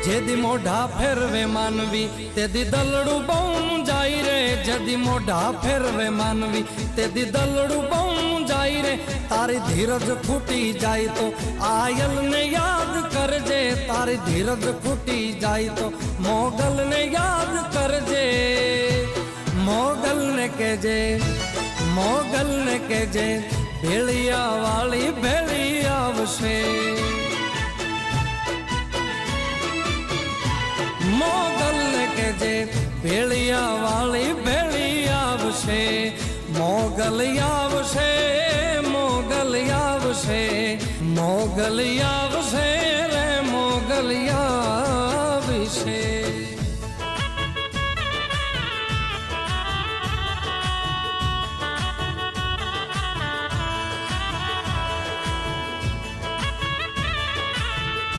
જેદી મોઢા ફેરવે માનવી તેદી દલડું બહુ જાય રે, જેદી મોઢા ફેરવે માનવી તેદી દલડું બહુ જાય રે। તારી ધીરજ ફૂટી જાય તો આયલ ને યાદ કરજે, તારી ધીરજ ફૂટી જાય તો મોગલ ને યાદ કરજે। મોગલ ને કેજે, મોગલ ને કેજે ભેળિયા વાળી ભેળી આવશે। મોગલ ને કેજે ભેળિયા વાળી ભેળી આવશે। મોગલ આવશે, મોગલ આવશે, મોગલ આવશે રે મોગલ આવશે।